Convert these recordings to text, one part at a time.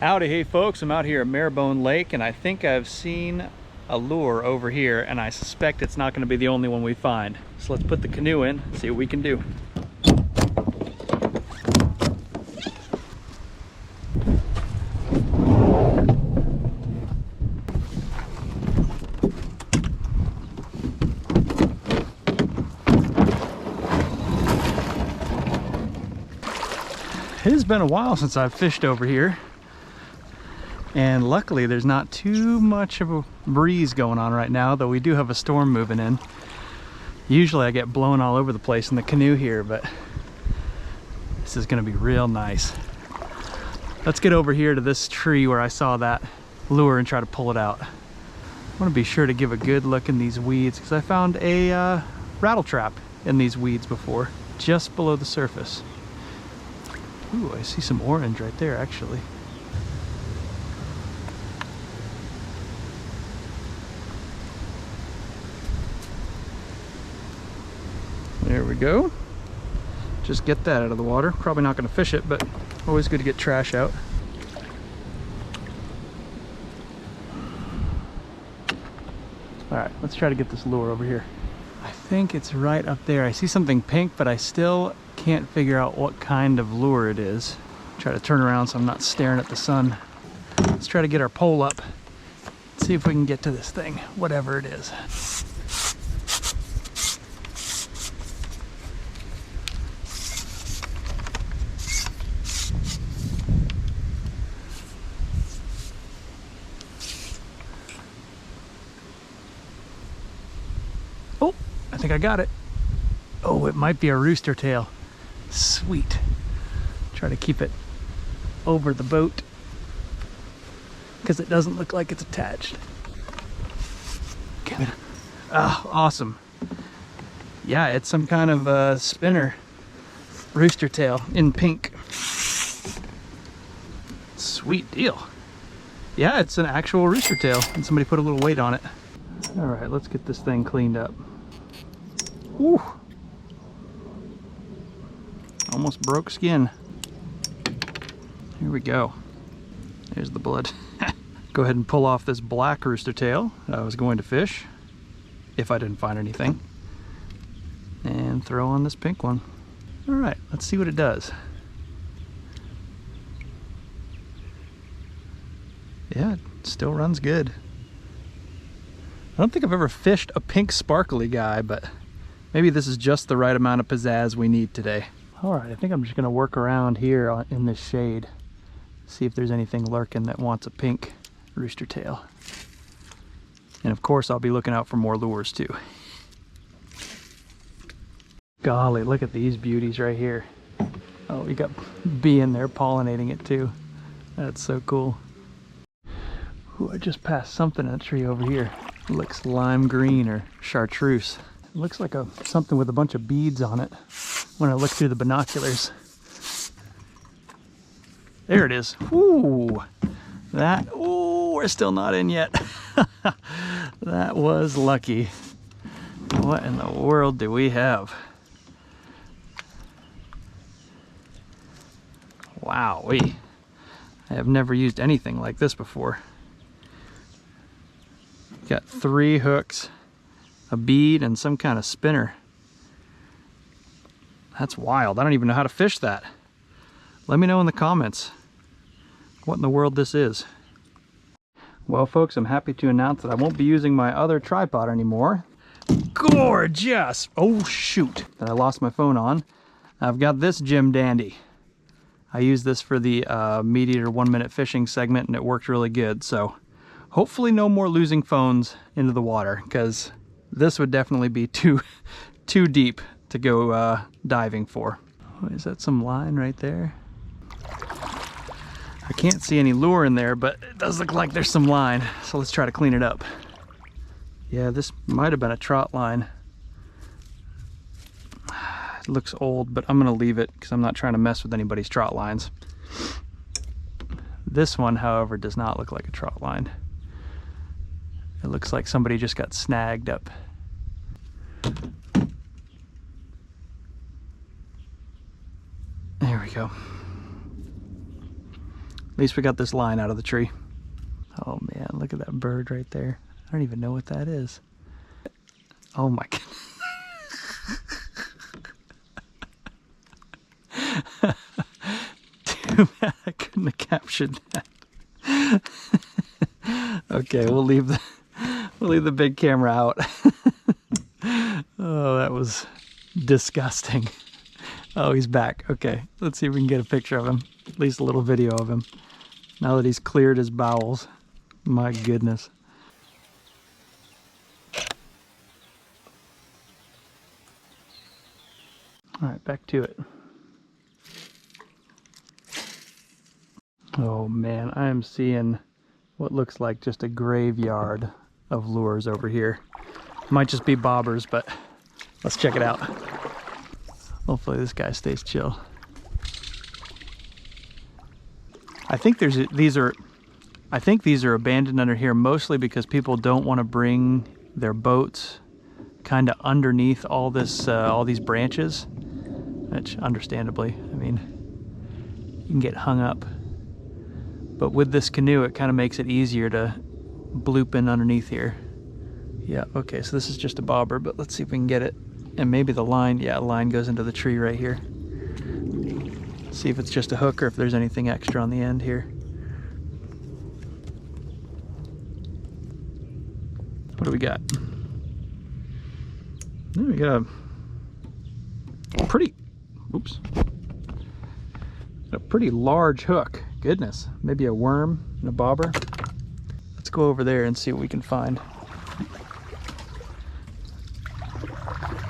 Howdy, hey folks, I'm out here at Maribone Lake and I think I've seen a lure over here and I suspect it's not going to be the only one we find. So let's put the canoe in and see what we can do. It has been a while since I've fished over here. And luckily there's not too much of a breeze going on right now, though we do have a storm moving in. Usually I get blown all over the place in the canoe here, but this is gonna be real nice. Let's get over here to this tree where I saw that lure and try to pull it out. I wanna be sure to give a good look in these weeds because I found a rattle trap in these weeds before, just below the surface. Ooh, I see some orange right there actually. There we go. Just get that out of the water. Probably not going to fish it, but always good to get trash out. All right, let's try to get this lure over here. I think it's right up there. I see something pink, but I still can't figure out what kind of lure it is. Try to turn around so I'm not staring at the sun. Let's try to get our pole up. See if we can get to this thing, whatever it is. Oh, I think I got it. Oh, it might be a rooster tail. Sweet. Try to keep it over the boat because it doesn't look like it's attached. Give it. Ah, awesome. Yeah, it's some kind of a spinner rooster tail in pink. Sweet deal. Yeah, it's an actual rooster tail and somebody put a little weight on it. All right, let's get this thing cleaned up. Woo. Almost broke skin. Here we go. There's the blood. Go ahead and pull off this black rooster tail that I was going to fish, if I didn't find anything, and throw on this pink one. All right, let's see what it does. Yeah, it still runs good. I don't think I've ever fished a pink sparkly guy, but maybe this is just the right amount of pizzazz we need today. All right, I think I'm just gonna work around here in this shade, see if there's anything lurking that wants a pink rooster tail. And of course, I'll be looking out for more lures too. Golly, look at these beauties right here. Oh, we got bee in there pollinating it too. That's so cool. Ooh, I just passed something in a tree over here. It looks lime green or chartreuse. It looks like something with a bunch of beads on it when I look through the binoculars. There it is. Ooh, ooh, we're still not in yet. That was lucky. What in the world do we have? Wow, I have never used anything like this before. Got 3 hooks, a bead, and some kind of spinner. That's wild. I don't even know how to fish that. Let me know in the comments what in the world this is. Well folks, I'm happy to announce that I won't be using my other tripod anymore. Gorgeous! Oh shoot, that I lost my phone on. I've got this Jim Dandy. I used this for the Meat Eater 1 Minute Fishing segment and it worked really good. So hopefully no more losing phones into the water, because this would definitely be too deep to go diving for. Oh, is that some line right there? I can't see any lure in there, but it does look like there's some line. So let's try to clean it up. Yeah, this might have been a trot line. It looks old, but I'm gonna leave it because I'm not trying to mess with anybody's trot lines. This one, however, does not look like a trot line. It looks like somebody just got snagged up. There we go. At least we got this line out of the tree. Oh man, look at that bird right there. I don't even know what that is. Oh my god. Too bad I couldn't have captured that. Okay, we'll leave the big camera out. Oh, that was disgusting. Oh, he's back. Okay, let's see if we can get a picture of him. At least a little video of him. Now that he's cleared his bowels. My goodness. All right, back to it. Oh man, I am seeing what looks like just a graveyard of lures over here. Might just be bobbers, but let's check it out. Hopefully this guy stays chill. I think these are abandoned under here mostly because people don't want to bring their boats kind of underneath all these branches, which understandably, I mean, you can get hung up. But with this canoe, it kind of makes it easier to bloop in underneath here. Yeah, okay, so this is just a bobber, but let's see if we can get it. And maybe the line, yeah, the line goes into the tree right here. See if it's just a hook or if there's anything extra on the end here. What do we got? Oh, we got a pretty, oops, a pretty large hook. Goodness, maybe a worm and a bobber. Let's go over there and see what we can find.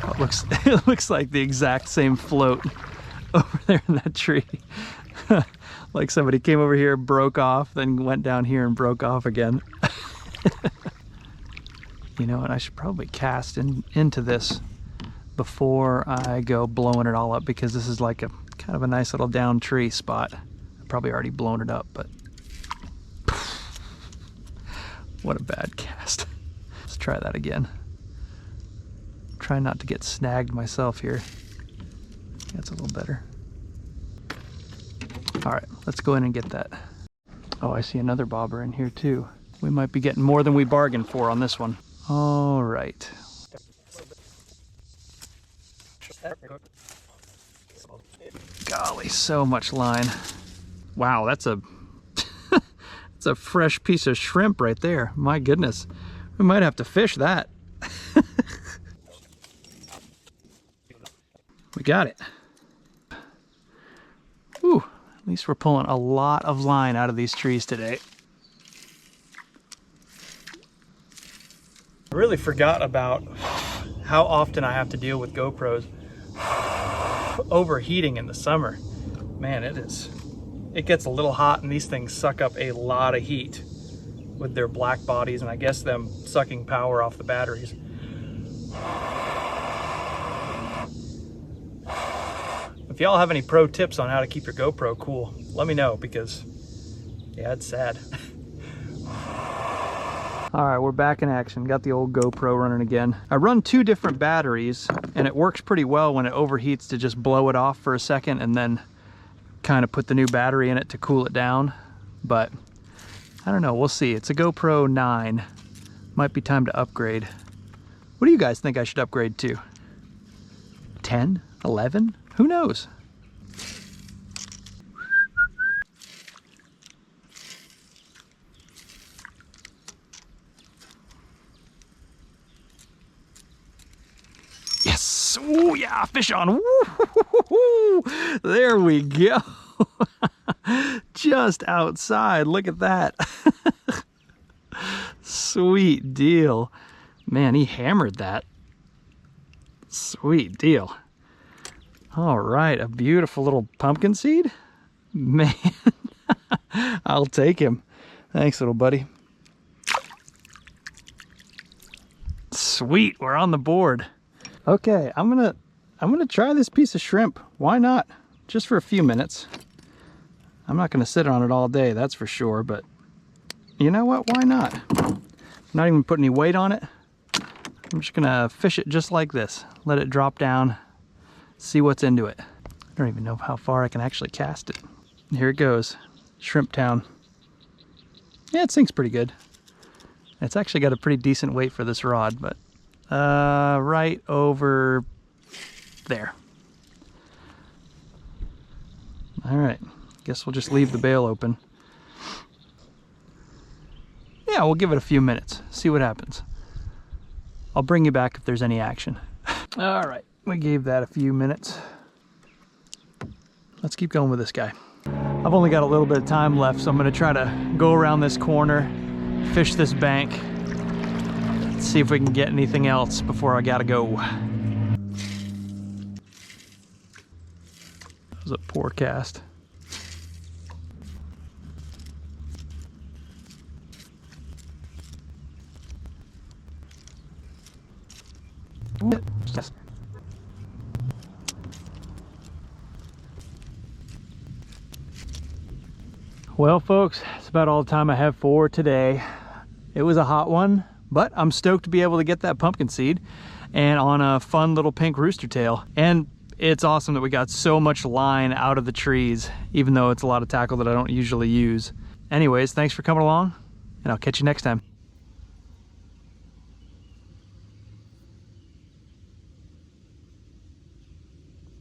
Oh, it looks like the exact same float over there in that tree. Like somebody came over here, broke off, then went down here and broke off again. You know what, I should probably cast into this before I go blowing it all up, because this is like a kind of a nice little down tree spot. I've probably already blown it up, but what a bad cast. Let's try that again. Try not to get snagged myself here. That's a little better. All right, let's go in and get that. Oh, I see another bobber in here too. We might be getting more than we bargained for on this one. All right. Golly, so much line. Wow, that's a that's a fresh piece of shrimp right there. My goodness, we might have to fish that. We got it. Whew, at least we're pulling a lot of line out of these trees today. I really forgot about how often I have to deal with GoPros overheating in the summer. Man, it gets a little hot, and these things suck up a lot of heat with their black bodies, and I guess them sucking power off the batteries. If y'all have any pro tips on how to keep your GoPro cool, let me know, because yeah, it's sad. All right, we're back in action. Got the old GoPro running again. I run 2 different batteries, and it works pretty well when it overheats to just blow it off for a second and then kind of put the new battery in it to cool it down. But I don't know, we'll see. It's a GoPro 9. Might be time to upgrade. What do you guys think I should upgrade to? 10? 11? Who knows? Yes! Oh yeah, fish on! Woo-hoo-hoo-hoo. There we go! Just outside, look at that! Sweet deal. Man, he hammered that. Sweet deal. All right, a beautiful little pumpkin seed. Man, I'll take him. Thanks, little buddy. Sweet, we're on the board. Okay, I'm gonna try this piece of shrimp. Why not? Just for a few minutes. I'm not gonna sit on it all day, that's for sure, but you know what, why not? I'm not even putting any weight on it. I'm just gonna fish it just like this. Let it drop down, see what's into it. I don't even know how far I can actually cast it. Here it goes. Shrimp Town. Yeah, it sinks pretty good. It's actually got a pretty decent weight for this rod, but right over there. All right, guess we'll just leave the bail open. Yeah, we'll give it a few minutes, see what happens. I'll bring you back if there's any action. All right, we gave that a few minutes. Let's keep going with this guy. I've only got a little bit of time left, so I'm gonna try to go around this corner, fish this bank, see if we can get anything else before I gotta go. That was a poor cast. Yes. Well, folks, that's about all the time I have for today. It was a hot one, but I'm stoked to be able to get that pumpkin seed and on a fun little pink rooster tail. And it's awesome that we got so much line out of the trees, even though it's a lot of tackle that I don't usually use. Anyways, thanks for coming along, and I'll catch you next time.